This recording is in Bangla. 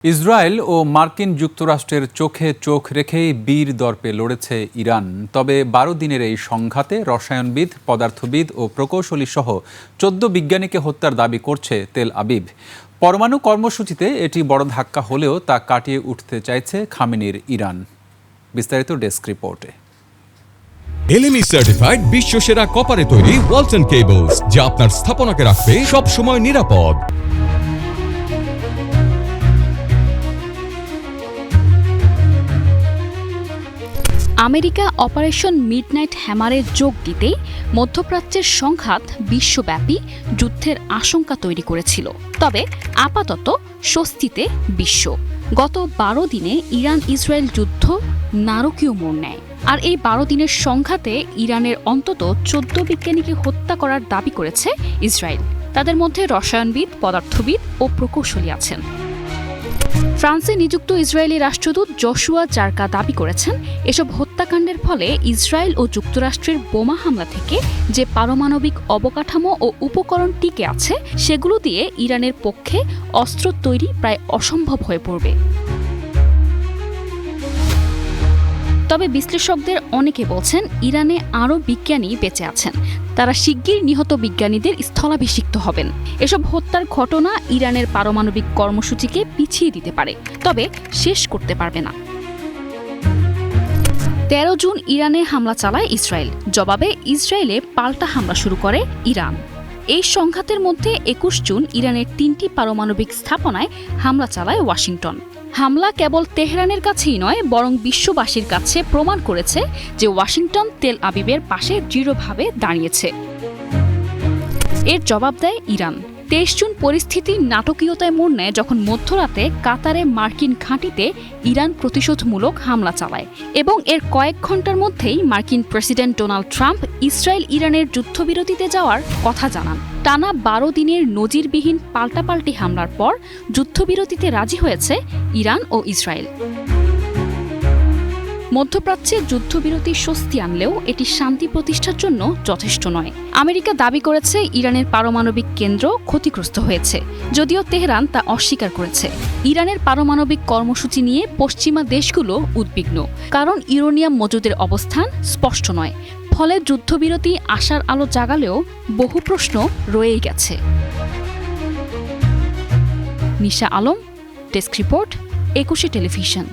ইসরায়েল ও মার্কিন যুক্তরাষ্ট্রের চোখে চোখ রেখেই বীর দর্পে লড়েছে ইরান। তবে ১২ দিনের এই সংঘাতে রসায়নবিদ, পদার্থবিদ ও প্রকৌশলী সহ ১৪ বিজ্ঞানীকে হত্যার দাবি করছে তেল আবিব। পরমাণু কর্মসূচিতে এটি বড় ধাক্কা হলেও তা কাটিয়ে উঠতে চাইছে খামেনির ইরান। বিস্তারিত ডেস্ক রিপোর্টে। LME সার্টিফাইড বিশ্বসেরা কপারে তৈরি ওয়ালটন কেবলস, যা আপনার স্থাপনাকে রাখবে সব সময় নিরাপদ। আমেরিকা অপারেশন মিডনাইট হ্যামারে যোগ দিতেই মধ্যপ্রাচ্যের সংঘাত বিশ্বব্যাপী যুদ্ধের আশঙ্কা তৈরি করেছিল। তবে আপাতত স্বস্তিতে বিশ্ব। গত ১২ দিনে ইরান ইসরায়েল যুদ্ধ নারকীয় মোড় নেয়। আর এই ১২ দিনের সংঘাতে ইরানের অন্তত ১৪ বিজ্ঞানীকে হত্যা করার দাবি করেছে ইসরায়েল। তাদের মধ্যে রসায়নবিদ, পদার্থবিদ ও প্রকৌশলী আছেন। ফ্রান্সে নিযুক্ত ইসরায়েলি রাষ্ট্রদূত জশুয়া জারকা দাবি করেছেন, এসব হত্যাকাণ্ডের ফলে ইসরায়েল ও যুক্তরাষ্ট্রের বোমা হামলা থেকে যে পারমাণবিক অবকাঠামো ও উপকরণ টিকে আছে, সেগুলো দিয়ে ইরানের পক্ষে অস্ত্র তৈরি প্রায় অসম্ভব হয়ে পড়বে। তবে বিশ্লেষকদের অনেকে বলছেন, ইরানে আরও বিজ্ঞানী বেঁচে আছেন। তারা শিগগির নিহত বিজ্ঞানীদের স্থলাভিষিক্ত হবেন। এসব হত্যার ঘটনা ইরানের পারমাণবিক কর্মসূচিকে পিছিয়ে দিতে পারে, তবে শেষ করতে পারবে না। ১৩ জুন ইরানে হামলা চালায় ইসরায়েল। জবাবে ইসরায়েলে পাল্টা হামলা শুরু করে ইরান। এই সংঘাতের মধ্যে ২১ জুন ইরানের ৩টি পারমাণবিক স্থাপনায় হামলা চালায় ওয়াশিংটন। হামলা কেবল তেহরানের কাছেই নয়, বরং বিশ্ববাসীর কাছে প্রমাণ করেছে যে ওয়াশিংটন তেল আবিবের পাশে দৃঢ়ভাবে দাঁড়িয়েছে। এর জবাব দেয় ইরান। ২৩ জুন পরিস্থিতি নাটকীয়তায় মোড় নেয় যখন মধ্যরাতে কাতারে মার্কিন ঘাঁটিতে ইরান প্রতিশোধমূলক হামলা চালায় এবং এর কয়েক ঘন্টার মধ্যেই মার্কিন প্রেসিডেন্ট ডোনাল্ড ট্রাম্প ইসরায়েল ইরানের যুদ্ধবিরতিতে যাওয়ার কথা জানান। টানা ১২ দিনের নজিরবিহীন পাল্টাপাল্টি হামলার পর যুদ্ধবিরতিতে রাজি হয়েছে ইরান ও ইসরায়েল। মধ্যপ্রাচ্যে যুদ্ধবিরতি স্বস্তি আনলেও এটি শান্তি প্রতিষ্ঠার জন্য যথেষ্ট নয়। আমেরিকা দাবি করেছে ইরানের পারমাণবিক কেন্দ্র ক্ষতিগ্রস্ত হয়েছে, যদিও তেহরান তা অস্বীকার করেছে। ইরানের পারমাণবিক কর্মসূচি নিয়ে পশ্চিমা দেশগুলো উদ্বিগ্ন, কারণ ইউরেনিয়াম মজুদের অবস্থান স্পষ্ট নয়। ফলে যুদ্ধবিরতি আশার আলো জাগালেও বহু প্রশ্ন রয়েই গেছে। নিশা আলম, ডেস্ক রিপোর্ট, ২১ টেলিভিশন।